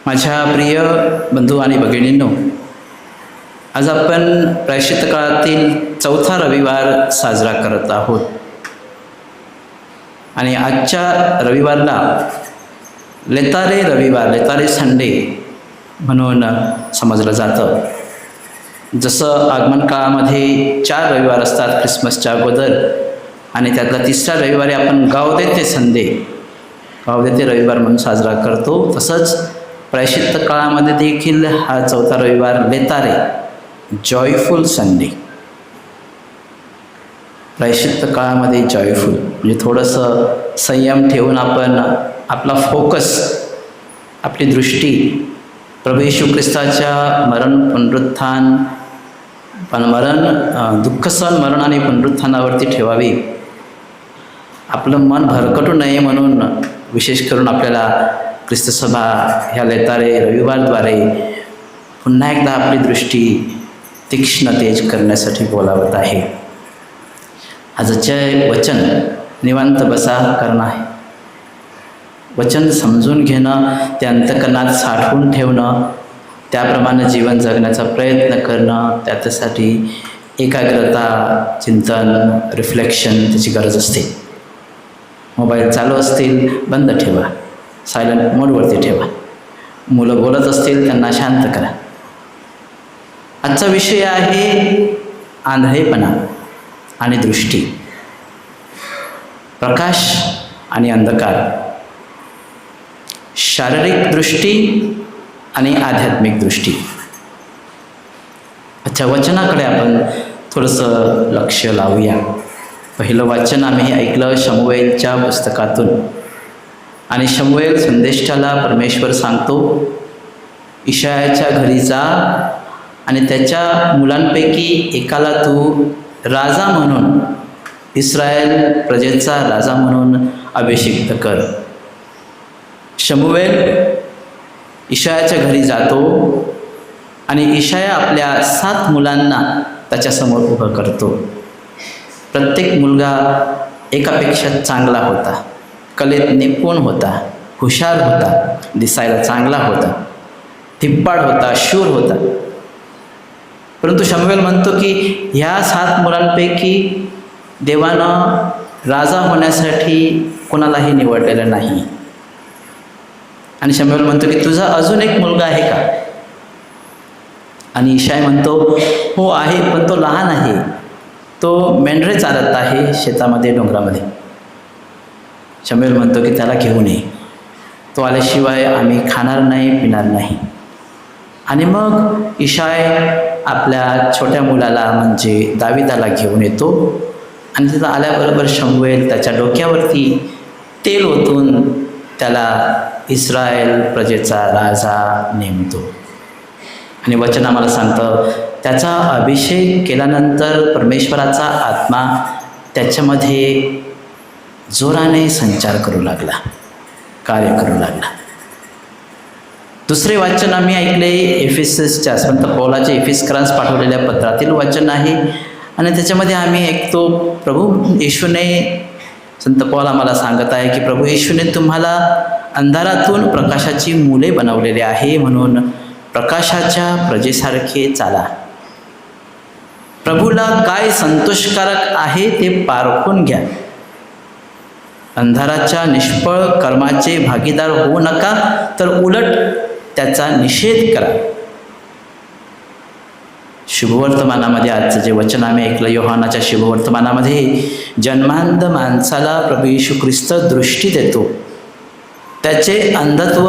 माझ्या प्रिय बंधू आणि भगिनींनो, आज आपण प्रायश्चित्त काळातील चौथा रविवार साजरा करत आहोत आणि आजच्या रविवारला लेतारे रविवार, लेतारे संडे म्हणून समजलं जातं. जसं आगमन काळामध्ये 4 रविवार असतात ख्रिसमसच्या अगोदर आणि त्यातला तिसऱ्या रविवारी आपण गावदेते संडे, गावदेते रविवार म्हणून साजरा करतो, तसंच प्रायश्चित्त काळामध्ये देखील हा चौथा रविवार लेतारे, जॉयफुल संडे. प्रायश्चित्त काळामध्ये जॉयफुल म्हणजे थोडंसं संयम ठेवून आपण आपला फोकस, आपली दृष्टी प्रभू येशू ख्रिस्ताच्या दुःख सहन मरण आणि पुनरुत्थानावरती ठेवावी. आपलं मन भरकटू नये म्हणून विशेष करून आपल्याला ख्रिस्त सभा ह्या लेतारे रविवारद्वारे पुन्हा एकदा आपली दृष्टी तीक्ष्ण तेज करण्यासाठी बोलावत आहे. आजचे वचन निवांत बसा करणं आहे. वचन समजून घेणं, ते अंतःकरणात साठवून ठेवणं, त्याप्रमाणे जीवन जगण्याचा प्रयत्न करणं, त्याच्यासाठी एकाग्रता, चिंतन, रिफ्लेक्शन त्याची गरज असते. मोबाईल चालू असतील बंद ठेवा, सायलेंट मोडवरती ठेवा. मुलं बोलत असतील त्यांना शांत करा. आजचा विषय आहे आंधळेपणा आणि दृष्टी, प्रकाश आणि अंधकार, शारीरिक दृष्टी आणि आध्यात्मिक दृष्टी. अच्छा, वचनाकडे आपण थोडंसं लक्ष लावूया. पहिलं वाचन आम्ही ऐकलं शमूएलच्या पुस्तकातून आणि शमूएल संदेष्टाला परमेश्वर सांगतो, इशायाच्या घरी जा आणि त्याच्या मुलांपैकी एकाला तू राजा म्हणून, इस्रायल प्रजेचा राजा म्हणून अभिषिक्त कर. शमूएल इशायाच्या घरी जातो आणि इशाया आपल्या 7 मुलांना त्याच्यासमोर उभं करतो. प्रत्येक मुलगा एकापेक्षा चांगला होता, कलेत निपुण होता, हुशार होता, दिसायला चांगला होता, धिप्पाड होता, शूर होता. परंतु शमूएल म्हणतो की ह्या 7 मुलांपैकी देवानं राजा होण्यासाठी कोणालाही निवडलेलं नाही. आणि शमूएल म्हणतो की तुझा अजून एक मुलगा आहे का? आणि इशाय म्हणतो हो आहे, पण तो लहान आहे, तो मेंढरे चालत आहे शेतामध्ये, डोंगरामध्ये. शमूएल म्हणतो की त्याला घेऊन ये, तो आल्याशिवाय आम्ही खाणार नाही, पिणार नाही. आणि मग इशाय आपल्या छोट्या मुलाला म्हणजे दाविदाला घेऊन येतो आणि तिथं आल्याबरोबर शमूएल त्याच्या डोक्यावरती तेल ओतून त्याला इस्रायल प्रजेचा राजा नेमतो. आणि वचन आम्हाला सांगतं, त्याचा अभिषेक केल्यानंतर परमेश्वराचा आत्मा त्याच्यामध्ये जोराने संचार करू लागला, कार्य करू लागला. दुसरे वाचन आम्ही ऐकले एफेससच्या संत पौलाचे एफेसकरांस पाठवलेल्या पत्रातील वाचन आहे आणि त्याच्यामध्ये आम्ही ऐकतो प्रभू येशूने, संत पौल आम्हाला सांगत आहे की प्रभू येशूने तुम्हाला अंधारातून प्रकाशाची मुले बनवलेले आहे, म्हणून प्रकाशाच्या प्रजेसारखे चाला. प्रभूला काय संतोषकारक आहे ते पारखून घ्या. अंधाराच्या निष्फळ कर्माचे भागीदार होऊ नका, तर उलट त्याचा निषेध करा. शुभवर्तमानामध्ये आजचं जे वचन आम्ही ऐकलं, योहानाच्या शुभवर्तमानामध्ये जन्मांध माणसाला प्रभू येशू ख्रिस्त दृष्टी देतो. त्याचे अंधत्व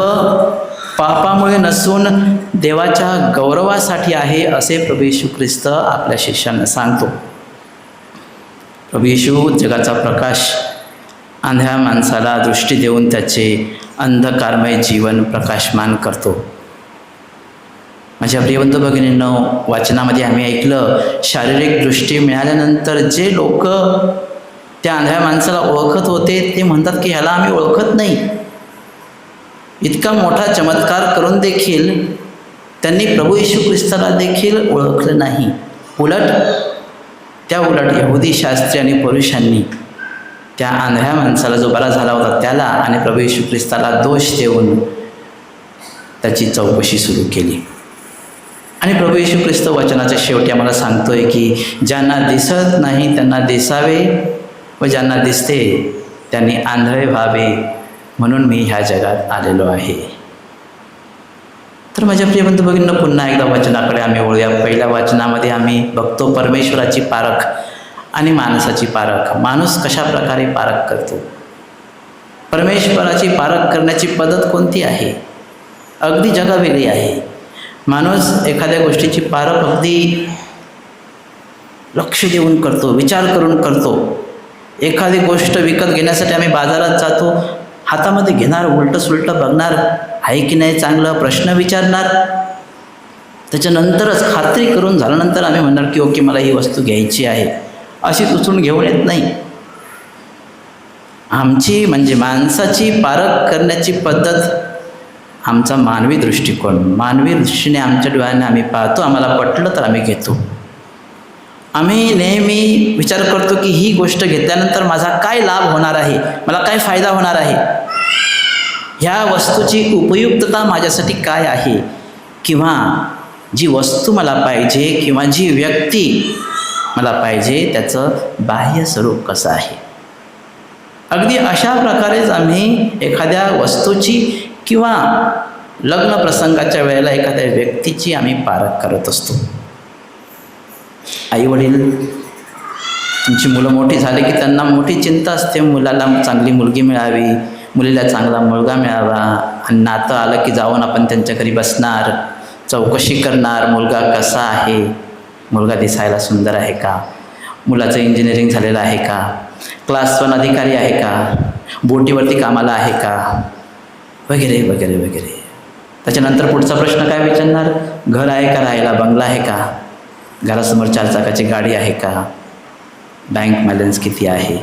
पापामुळे नसून देवाच्या गौरवासाठी आहे, असे प्रभू येशू ख्रिस्त आपल्या शिष्यांना सांगतो. प्रभू येशू जगाचा प्रकाश आंधळ्या माणसाला दृष्टी देऊन त्याचे अंधकारमय जीवन प्रकाशमान करतो. माझ्या प्रियबंधू भगिनींनो, वाचनामध्ये आम्ही ऐकलं शारीरिक दृष्टी मिळाल्यानंतर जे लोक त्या आंधळ्या माणसाला ओळखत होते ते म्हणतात की ह्याला आम्ही ओळखत नाही. इतका मोठा चमत्कार करून देखील त्यांनी प्रभू येशू ख्रिस्ताला देखील ओळखलं नाही. उलट यहुदी शास्त्री आणि पुरुषांनी त्या आंधळ्या माणसाला जो बरा झाला होता त्याला आणि प्रभू येशू ख्रिस्ताला दोष देऊन त्याची चौकशी सुरू केली. आणि प्रभू येशू ख्रिस्त वचनाच्या शेवटी आम्हाला सांगतोय की ज्यांना दिसत नाही त्यांना दिसावे व ज्यांना दिसते त्यांनी आंधळे व्हावे, म्हणून मी ह्या जगात आलेलो आहे. तर माझ्या प्रिय बंधू भगिनींनो, पुन्हा एकदा वचनाकडे आम्ही वळूया. पहिल्या वचनामध्ये आम्ही बघतो परमेश्वराची पारख आणि माणसाची पारख. माणूस कशा प्रकारे पारख करतो, परमेश्वराची पारख करण्याची पद्धत कोणती आहे, अगदी जगावेगळी आहे. माणूस एखाद्या गोष्टीची पारख अगदी लक्ष देऊन करतो, विचार करून करतो. एखादी गोष्ट विकत घेण्यासाठी आम्ही बाजारात जातो, हातामध्ये घेणार, उलटं सुलटं बघणार, आहे की नाही चांगलं, प्रश्न विचारणार. त्याच्यानंतरच खात्री करून झाल्यानंतर आम्ही म्हणणार की ओके मला ही वस्तू घ्यायची आहे. अशी उचलून घेऊन येत नाही. आमची म्हणजे माणसाची पारख करण्याची पद्धत, आमचा मानवी दृष्टिकोन, मानवी दृष्टीने आमच्या डोळ्याने आम्ही पाहतो. आम्हाला पटलं तर आम्ही घेतो. आम्ही नेहमी विचार करतो की ही गोष्ट घेतल्यानंतर माझा काय लाभ होणार आहे, मला काय फायदा होणार आहे, ह्या वस्तूची उपयुक्तता माझ्यासाठी काय आहे, किंवा जी वस्तू मला पाहिजे किंवा जी व्यक्ती मला पाहिजे त्याचं बाह्य स्वरूप कसं आहे. अगदी अशा प्रकारेच आम्ही एखाद्या वस्तूची किंवा लग्न प्रसंगाच्या वेळेला एखाद्या व्यक्तीची आम्ही पारख करत असतो. आईवडील, तुमची मुलं मोठी झाली की त्यांना मोठी चिंता असते, मुलाला चांगली मुलगी मिळावी, मुलीला चांगला मुलगा मिळावा. आणि नातं आलं की जाऊन आपण त्यांच्या घरी बसणार, चौकशी करणार, मुलगा कसा आहे, मुलगा दिसायला सुंदर आहे का, मुलाचं इंजिनिअरिंग झालेलं आहे का, क्लास 1 अधिकारी आहे का, बोटीवरती कामाला आहे का, वगैरे वगैरे वगैरे. त्याच्यानंतर पुढचा प्रश्न काय विचारणार, घर आहे का, राहायला बंगला आहे का, घरासमोर 4 चाकाची गाडी आहे का, बँक बॅलन्स किती आहे.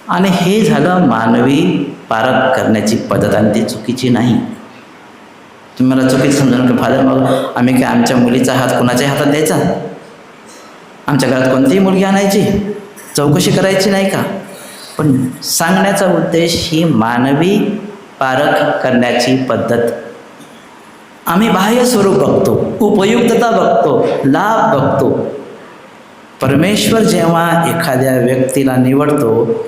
आणि हे झालं मानवी पारख करण्याची पद्धत, आणि ती चुकीची नाही. तुम्ही मला चुकीचं समजू नका फादर, मग आम्ही काय आमच्या मुलीचा हात कोणाच्या हातात द्यायचा, आमच्या घरात कोणतीही मुलगी आणायची, चौकशी करायची नाही का. पण सांगण्याचा उद्देश ही मानवी पारख करण्याची पद्धत. आम्ही बाह्य स्वरूप बघतो, उपयुक्तता बघतो, लाभ बघतो. परमेश्वर जेव्हा एखाद्या व्यक्तीला निवडतो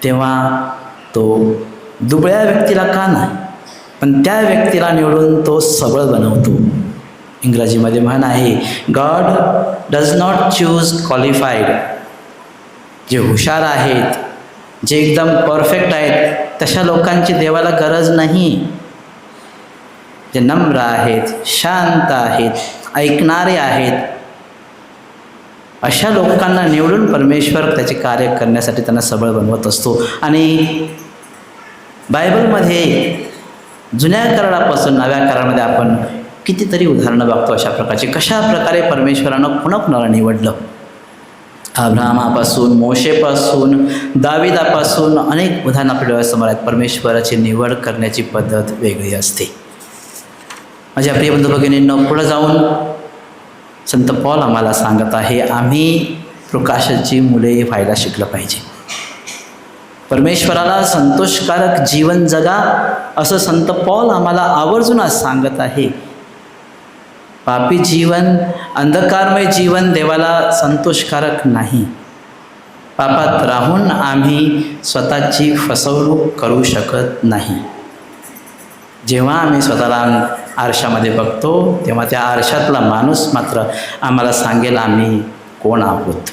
तेव्हा तो दुबळ्या व्यक्तीला का नाही, पण त्या व्यक्तीला निवडून तो सबळ बनवतो. इंग्रजीमध्ये म्हण आहे, God does not choose qualified. जे हुशार आहेत, जे एकदम परफेक्ट आहेत, तशा लोकांची देवाला गरज नाही. जे नम्र आहेत, शांत आहेत, ऐकणारे आहेत, अशा लोकांना निवडून परमेश्वर त्याचे कार्य करण्यासाठी त्यांना सबळ बनवत असतो. आणि बायबलमध्ये जुन्या करारापासून नव्या करारामध्ये आपण कितीतरी उदाहरणं बघतो अशा प्रकारची, कशा प्रकारे परमेश्वरानं कुणाकुणाला निवडलं. अब्राहमापासून, मोशेपासून, दाविदापासून अनेक उदाहरणं आपल्या डोळ्यासमोर आहेत. परमेश्वराची निवड करण्याची पद्धत वेगळी असते. माझ्या प्रिय बंधू भगिनींनो, पुढं जाऊन संत पौल आम्हाला सांगत आहे, आम्ही प्रकाशाची मुले व्हायला शिकलं पाहिजे. परमेश्वराला संतोषकारक जीवन जगा असं संत पौल आम्हाला आवर्जून आज सांगत आहे. पापी जीवन, अंधकारमय जीवन देवाला संतोषकारक नाही. पापात राहून आम्ही स्वतःची फसवणूक करू शकत नाही. जेव्हा आम्ही स्वतःला आरशामध्ये बघतो तेव्हा त्या आरशातला माणूस मात्र आम्हाला सांगेल आम्ही कोण आहोत,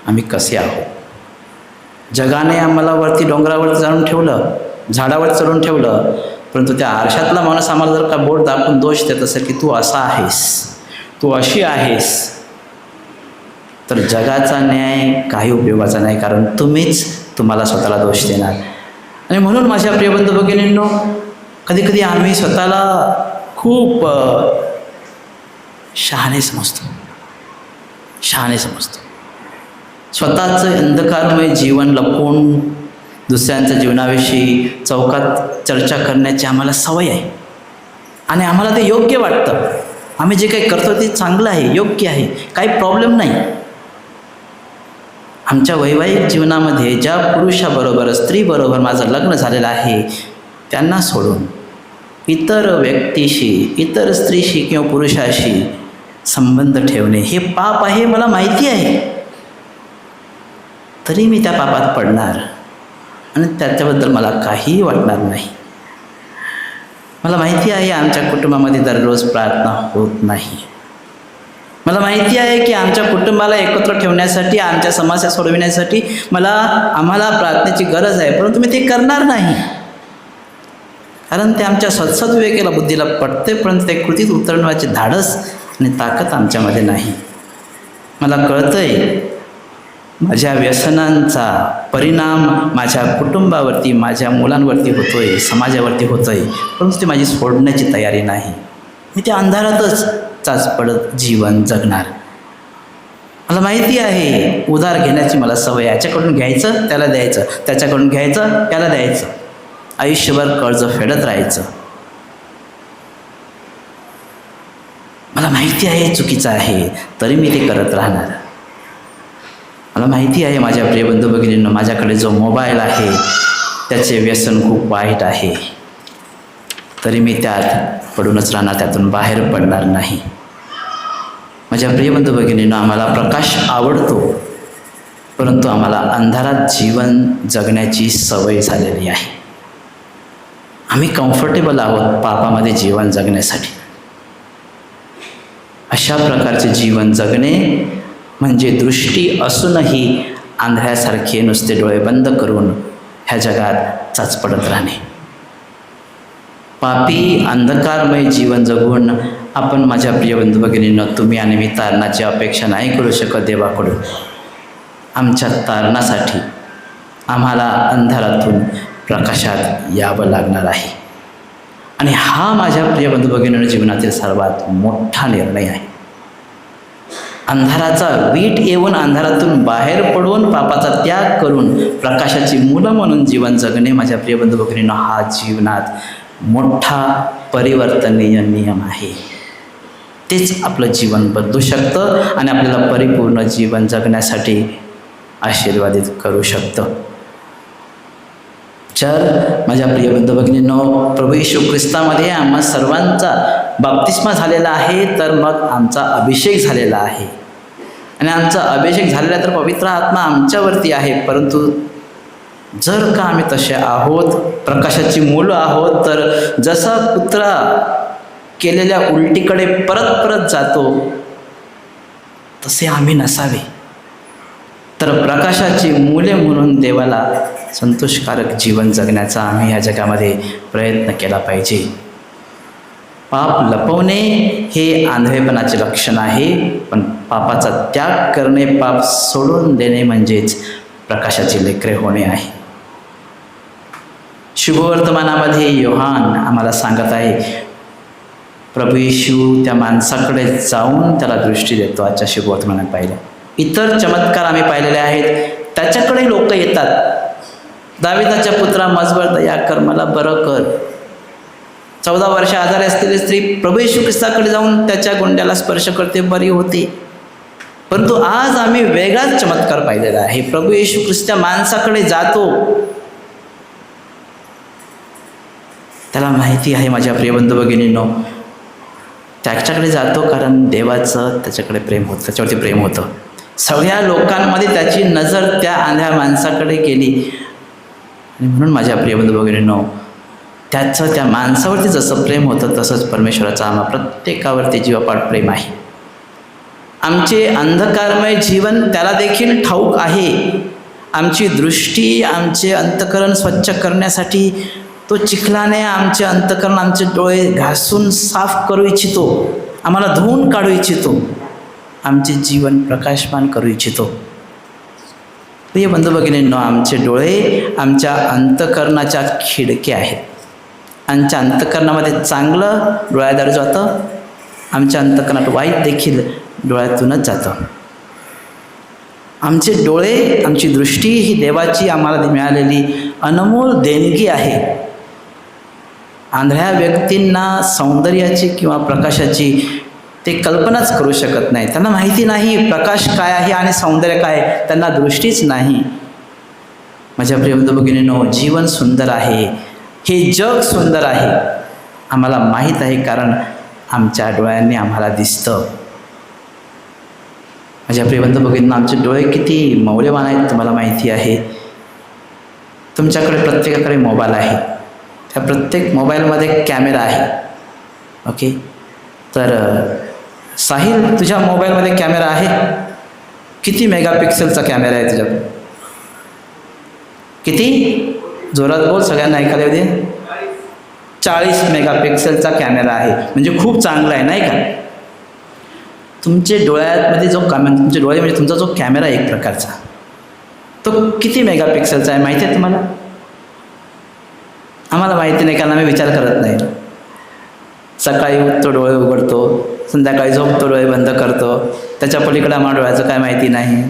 आम्ही कसे आहोत. जगाने आम्हाला वरती डोंगरावर चढून ठेवलं, झाडावर चढून ठेवलं, परंतु त्या आरशातला माणूस आम्हाला जर का बोट दाखवून दोष देत असेल की तू असा आहेस, तू अशी आहेस, तर जगाचा न्याय काही उपयोगाचा नाही, कारण तुम्हीच तुम्हाला स्वतःला दोष देणार. आणि म्हणून माझ्या प्रिय बंधू भगिनींनो, कधीकधी आम्ही स्वतःला खूप शहाणे समजतो. स्वतःचं अंधकारमय जीवन लपवून दुसऱ्यांच्या जीवनाविषयी चौकात चर्चा करण्याची आम्हाला सवय आहे आणि आम्हाला ते योग्य वाटतं. आम्ही जे काही करतो ते चांगलं आहे, योग्य आहे, काही प्रॉब्लेम नाही. आमच्या वैवाहिक जीवनामध्ये ज्या पुरुषाबरोबर, स्त्रीबरोबर माझं लग्न झालेलं आहे त्यांना सोडून इतर व्यक्तीशी, इतर स्त्रीशी किंवा पुरुषाशी संबंध ठेवणे हे पाप आहे, मला माहिती आहे, तरी मी त्या पापात पडणार आणि त्याच्याबद्दल मला काहीही वाटणार नाही. मला माहिती आहे आमच्या कुटुंबामध्ये दररोज प्रार्थना होत नाही. मला माहिती आहे की आमच्या कुटुंबाला एकत्र ठेवण्यासाठी, आमच्या समस्या सोडविण्यासाठी आम्हाला प्रार्थनेची गरज आहे, परंतु मी ते करणार नाही. कारण ते आमच्या सद्सद्विवेकेला, बुद्धीला पटते, परंतु ते कृतीत उतरण्याचे धाडस आणि ताकद आमच्यामध्ये नाही. मला कळतंय माझ्या व्यसनांचा परिणाम माझ्या कुटुंबावरती, माझ्या मुलांवरती होतोय, समाजावरती होतोय, परंतु ते माझी सोडण्याची तयारी नाही. मी त्या अंधारातच चाचपडत जीवन जगणार. मला माहिती आहे उधार घेण्याची मला सवय, याच्याकडून घ्यायचं त्याला द्यायचं, त्याच्याकडून घ्यायचं त्याला द्यायचं, आयुष्यभर कर्ज फेडत राहायचं. मला माहिती आहे चुकीचं आहे, तरी मी ते करत राहणार. मला माहिती आहे माझ्या प्रिय बंधू भगिनींनो, माझ्याकडे जो मोबाईल आहे त्याचे व्यसन खूप वाईट आहे, तरी मी त्यात पडूनच राहणार, त्यातून बाहेर पडणार नाही. माझ्या प्रिय बंधू भगिनींनो, आम्हाला प्रकाश आवडतो, परंतु आम्हाला अंधारात जीवन जगण्याची सवय झालेली आहे. आम्ही कम्फर्टेबल आहोत पापामध्ये जीवन जगण्यासाठी. अशा प्रकारचे जीवन जगणे म्हणजे दृष्टी असूनही आंधळ्यासारखे नुसते डोळे बंद करून ह्या जगात चाचपडत राहणे. पापी अंधकारमय जीवन जगून आपण, माझ्या प्रिय बंधू भगिनींनो, तुम्ही आणि मी तारणाची अपेक्षा नाही करू शकत देवाकडून. आमच्या तारणासाठी आम्हाला अंधारातून प्रकाशात यावं लागणार आहे. आणि हा माझ्या प्रिय बंधू भगिनींनो जीवनातील सर्वात मोठा निर्णय आहे. अंधाराचा वीट येऊन अंधारातून बाहेर पडून पापाचा त्याग करून प्रकाशाची मुलं म्हणून जीवन जगणे, माझ्या प्रिय बंधू भगिनींनो, हा जीवनात मोठा परिवर्तनीय नियम आहे. तेच आपलं जीवन बदलू शकतं आणि आपल्याला परिपूर्ण जीवन जगण्यासाठी आशीर्वादित करू शकतं. जर माझ्या प्रिय बंधू भगिनींनो प्रभू येशू ख्रिस्तामध्ये आम्हा सर्वांचा बाप्तिस्मा झालेला आहे, तर मग आमचा अभिषेक झालेला आहे. आणि आमचा अभिषेक झालेला तर पवित्र आत्मा आमच्यावरती आहे. परंतु जर का आम्ही तसे आहोत, प्रकाशाची मुलं आहोत, तर जसा कुत्रा केलेल्या उलटीकडे परत परत जातो तसे आम्ही नसावे. तर प्रकाशाची मुले म्हणून देवाला संतोषकारक जीवन जगण्याचा आम्ही ह्या जगामध्ये प्रयत्न केला पाहिजे. पाप लपवणे हे आंधळेपणाचे लक्षण आहे, पण पापाचा त्याग करणे, पाप सोडून देणे म्हणजेच प्रकाशाची लेकरे होणे आहे. शुभवर्तमानामध्ये योहान आम्हाला सांगत आहे, प्रभू येशू त्या माणसाकडे जाऊन त्याला दृष्टी देतो. आजच्या शुभवर्तमानात पाहिलं. इतर चमत्कार आम्ही पाहिलेले आहेत, त्याच्याकडे लोक येतात. दाविदाच्या पुत्रा मजवर दया कर, मला बरं कर. 14 वर्ष आजारी असलेली स्त्री प्रभू येशू ख्रिस्ताकडे जाऊन त्याच्या गुंड्याला स्पर्श करते, बरी होते. परंतु आज आम्ही वेगळाच चमत्कार पाहिलेला आहे. प्रभू येशू ख्रिस्त माणसाकडे जातो. त्याला माहिती आहे माझ्या प्रिय बंधू भगिनींनो, त्याच्याकडे जातो कारण देवाचं त्याच्याकडे प्रेम होतं, त्याच्यावरती प्रेम होतं. सगळ्या लोकांमध्ये त्याची नजर त्या आंधळ्या माणसाकडे गेली. आणि म्हणून माझ्या प्रिय बंधू भगिनींनो, त्याचं त्या माणसावरती जसं प्रेम होतं तसंच परमेश्वराचं आम्हा प्रत्येकावरती जीवापाड प्रेम आहे. आमचे अंधकारमय जीवन त्याला देखील ठाऊक आहे. आमची दृष्टी, आमचे अंतःकरण स्वच्छ करण्यासाठी तो चिखलाने आमचे अंतःकरण, आमचे डोळे घासून साफ करू इच्छितो. आम्हाला धुवून काढू इच्छितो. आमचे जीवन प्रकाशमान करू इच्छितो. प्रिय बंधू भगिनींनो, आमचे डोळे आमच्या अंतःकरणाच्या खिडक्या आहेत. आमच्या अंतःकरणामध्ये चांगलं डोळ्याद्वारे जातं, आमच्या अंतःकरणात वाईट देखील डोळ्यातूनच जातं. आमचे डोळे, आमची दृष्टी ही देवाची आम्हाला मिळालेली अनमोल देणगी आहे. आंधळ्या व्यक्तींना सौंदर्याची किंवा प्रकाशाची ते कल्पनाच करू शकत नाही. त्यांना माहिती नाही प्रकाश काय आहे आणि सौंदर्य काय, त्यांना दृष्टीच नाही. माझ्या प्रिय बंधू भगिनींनो, जीवन सुंदर आहे, हे जग सुंदर आहे. आम्हाला माहीत आहे, कारण आमच्या डोळ्यांनी आम्हाला दिसतं. माझ्या प्रिय बंधू भगिनींनो, आमचे डोळे किती मौल्यवान आहेत तुम्हाला माहिती आहे. तुमच्याकडे प्रत्येकाकडे मोबाईल आहे. त्या प्रत्येक मोबाईलमध्ये कॅमेरा आहे. ओके, तर साहिल, तुझ्या मोबाईलमध्ये कॅमेरा आहे? किती मेगापिक्सेलचा कॅमेरा आहे तुझ्याकडे? किती? जोरात बोल, सगळ्यांना ऐकायला येऊ दे. 40 मेगापिक्सेलचा कॅमेरा आहे. म्हणजे खूप चांगला आहे, नाही का? तुमचे डोळ्यामध्ये तुमचे डोळे म्हणजे तुमचा जो कॅमेरा आहे एक प्रकारचा, तो किती मेगापिक्सेलचा आहे माहिती आहे तुम्हाला? आम्हाला माहिती नाही, कारण आम्ही विचार करत नाही. सकाळी उठतो, डोळे उघडतो, संध्याकाळी झोपतो, डोळे बंद करतो. त्याच्या पलीकडे आम्हाला डोळ्याचं काय माहिती नाही.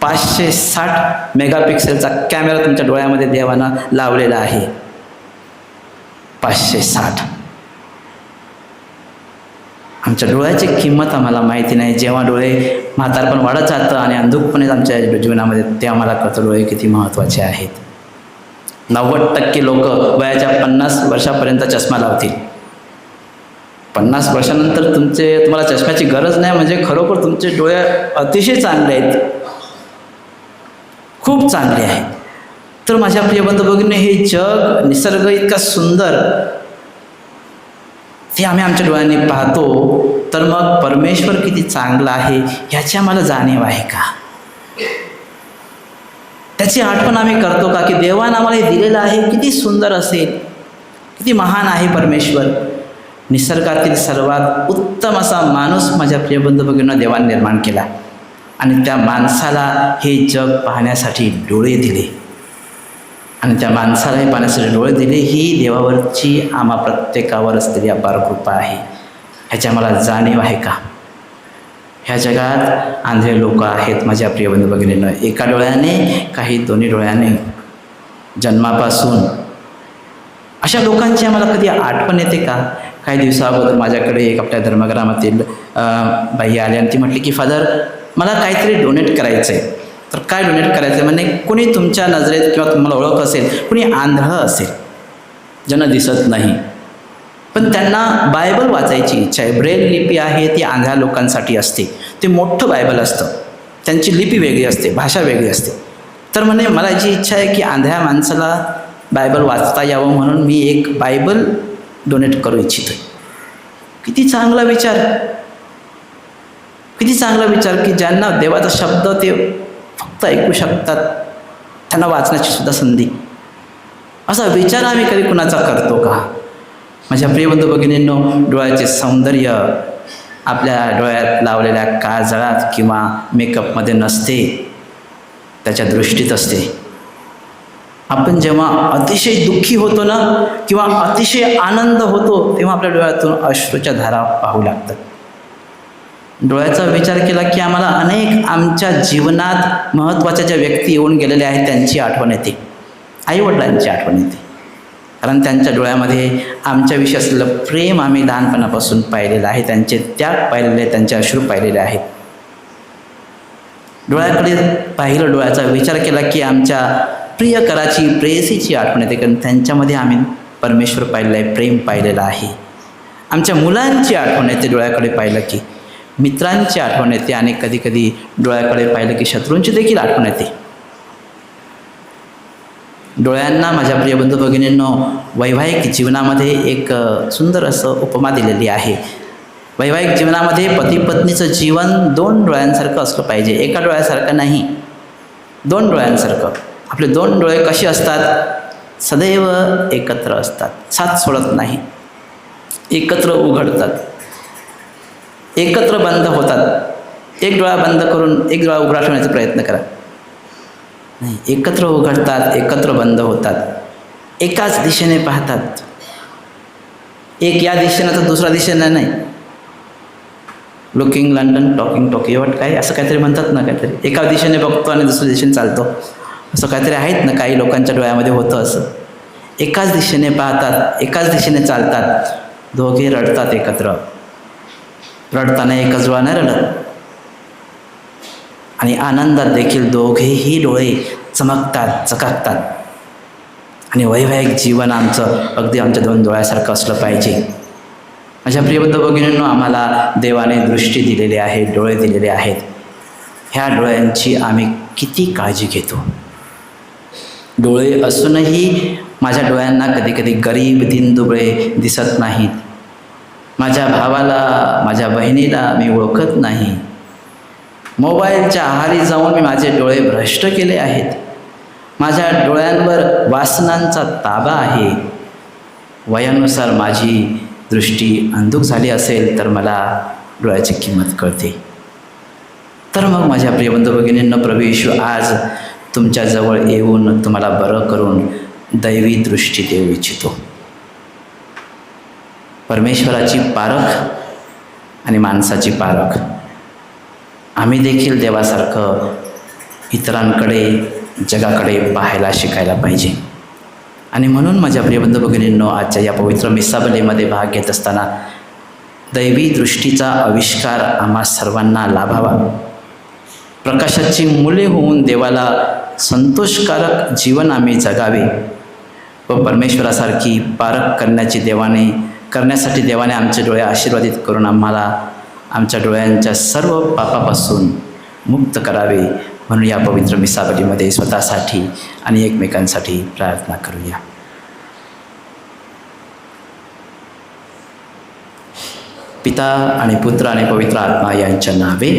560 मेगापिक्सेलचा कॅमेरा तुमच्या डोळ्यामध्ये देवानं लावलेला आहे. 560. आमच्या डोळ्याची किंमत आम्हाला माहिती नाही. जेव्हा डोळे म्हातारपण वाढत जातं आणि अंधुकपणे आमच्या जीवनामध्ये, ते आम्हाला कळतं डोळे किती महत्त्वाचे आहेत. 90% लोक वयाच्या 50 वर्षापर्यंत चष्मा लावतील. 50 वर्षानंतर तुम्हाला चष्म्याची गरज नाही, म्हणजे खरोखर तुमचे डोळे अतिशय चांगले आहेत, खूप चांगले आहेत. तर माझ्या प्रिय बंधू भगिनी, हे जग, निसर्ग इतका सुंदर, ते आम्ही आमच्या डोळ्यांनी पाहतो, तर मग परमेश्वर किती चांगला आहे ह्याची आम्हाला जाणीव आहे का? त्याची आठवण आम्ही करतो का, की देवानं आम्हाला हे दिलेलं आहे, किती सुंदर असेल, किती महान आहे परमेश्वर. निसर्गातील सर्वात उत्तम असा माणूस माझ्या प्रिय बंधू भगिनींनो देवाने निर्माण केला, आणि त्या माणसाला हे जग पाहण्यासाठी डोळे दिले, आणि त्या माणसाला हे पाहण्यासाठी डोळे दिले. ही देवावरची आम्हा प्रत्येकावर असलेली अपार कृपा आहे. ह्याची आम्हाला जाणीव आहे का? ह्या जगात आंधळे लोक आहेत माझ्या प्रिय बंधू भगिनींनो, एका डोळ्याने, काही दोन्ही डोळ्याने, जन्मापासून. अशा लोकांची आम्हाला कधी आठवण येते का? काही दिवसाअगोदर माझ्याकडे एक आपल्या धर्मग्रामातील बाई आली आणि ती म्हटली की फादर, मला काहीतरी डोनेट करायचं आहे. तर काय डोनेट करायचं आहे? म्हणजे कुणी तुमच्या नजरेत किंवा तुम्हाला ओळख असेल, कुणी आंधळं असेल, ज्यांना दिसत नाही, पण त्यांना बायबल वाचायची इच्छा आहे. ब्रेल लिपी आहे, ती आंधळ्या लोकांसाठी असते. ते मोठं बायबल असतं, त्यांची लिपी वेगळी असते, भाषा वेगळी असते. तर म्हणे मला जी इच्छा आहे की आंधळ्या माणसाला बायबल वाचता यावं, म्हणून मी एक बायबल डोनेट करू इच्छितो. किती चांगला विचार, किती चांगला विचार, की ज्यांना देवाचा शब्द ते फक्त ऐकू शकतात, त्यांना वाचण्याची सुद्धा संधी. असा विचार आम्ही कधी कुणाचा करतो का? माझ्या प्रिय बंधू भगिनींनो, डोळ्याचे सौंदर्य आपल्या डोळ्यात लावलेल्या काजळात किंवा मेकअपमध्ये नसते, त्याच्या दृष्टीत असते. आपण जेव्हा अतिशय दुःखी होतो ना, किंवा अतिशय आनंद होतो, तेव्हा आपल्या डोळ्यातून अश्रूच्या धारा वाहू लागतात. डोळ्याचा विचार केला की आम्हाला अनेक आमच्या जीवनात महत्त्वाच्या ज्या व्यक्ती येऊन गेलेल्या आहेत त्यांची आठवण येते, आईवडिलांची आठवण येते, कारण त्यांच्या डोळ्यामध्ये आमच्याविषयी असलेलं प्रेम आम्ही लहानपणापासून पाहिलेलं आहे, त्यांचे त्याग पाहिलेले, त्यांचे अश्रू पाहिलेले आहेत. डोळ्याकडे पाहिलं, डोळ्याचा विचार केला की आमच्या प्रियकराची, प्रेयसीची आठवण येते, कारण त्यांच्यामध्ये आम्ही परमेश्वर पाहिलेलं आहे, प्रेम पाहिलेलं आहे. आमच्या मुलांची आठवण येते डोळ्याकडे पाहिलं की, मित्रांची आठवण येते, आणि कधीकधी डोळ्याकडे पाहिलं की शत्रूंची देखील आठवण येते. डोळ्यांना माझ्या प्रिय बंधू भगिनींनो वैवाहिक जीवनामध्ये एक सुंदर असं उपमा दिलेली आहे. वैवाहिक जीवनामध्ये पती पत्नीचं जीवन 2 डोळ्यांसारखं असलं पाहिजे, एका डोळ्यासारखं नाही, 2 डोळ्यांसारखं. आपले 2 डोळे कसे असतात? सदैव एकत्र असतात, साथ सोडत नाही, एकत्र उघडतात, एकत्र बंद होतात. एक डोळा बंद करून एक डोळा उघडा ठेवण्याचा प्रयत्न करा. नाही, एकत्र उघडतात, एकत्र बंद होतात, एकाच दिशेने पाहतात. एक या दिशेनं तर दुसऱ्या दिशेनं नाही. लुकिंग लंडन, टॉकिंग टोकियो, काय असं काहीतरी म्हणतात ना, काहीतरी एका दिशेने बघतो आणि दुसऱ्या दिशेने चालतो, असं काहीतरी आहेत ना, काही लोकांच्या डोळ्यामध्ये होतं असं. एकाच दिशेने पाहतात, एकाच दिशेने चालतात, दोघे रडतात एकत्र. रडताना एकच डोळा नाही रडत, आणि आनंदात देखील दोघेही डोळे चमकतात, चकाकतात. आणि वैवाहिक जीवन आमचं अगदी आमच्या दोन डोळ्यासारखं असलं पाहिजे. माझ्या प्रियबद्ध भगिनींनो, आम्हाला देवाने दृष्टी दिलेली आहे, डोळे दिलेले आहेत. ह्या डोळ्यांची आम्ही किती काळजी घेतो. डोळे असूनही माझ्या डोळ्यांना कधी कधी गरीब दिनदुबळे दिसत नाहीत. माझ्या भावाला, माझ्या बहिणीला मी ओळखत नाही. मोबाईलच्या आहारी जाऊन मी माझे डोळे भ्रष्ट केले आहेत. माझ्या डोळ्यांवर वासनांचा ताबा आहे. वयानुसार माझी दृष्टी अंधुक झाली असेल तर मला डोळ्याची किंमत कळते. तर मग माझ्या प्रियबंधू भगिनींनो, प्रभू येशू आज तुमच्याजवळ येऊन तुम्हाला बरं करून दैवी दृष्टी देऊ इच्छितो. परमेश्वराची पारख आणि माणसाची पारख, आम्ही देखील देवासारखं इतरांकडे, जगाकडे पाहायला शिकायला पाहिजे. आणि म्हणून माझ्या प्रियबंधू भगिनींनो, आजच्या या पवित्र मिसाबलीमध्ये भाग घेत असताना दैवी दृष्टीचा आविष्कार आम्हा सर्वांना लाभावा. प्रकाशाची मुले होऊन देवाला संतोषकारक जीवन आम्ही जगावे व परमेश्वरासारखी पारख करण्यासाठी देवाने आमचे डोळे आशीर्वादित करून आम्हाला आमच्या डोळ्यांच्या सर्व पापापासून मुक्त करावे. म्हणून या पवित्र मिसाबलीमध्ये स्वतःसाठी आणि एकमेकांसाठी प्रार्थना करूया. पिता आणि पुत्र आणि पवित्र आत्मा यांच्या नावे.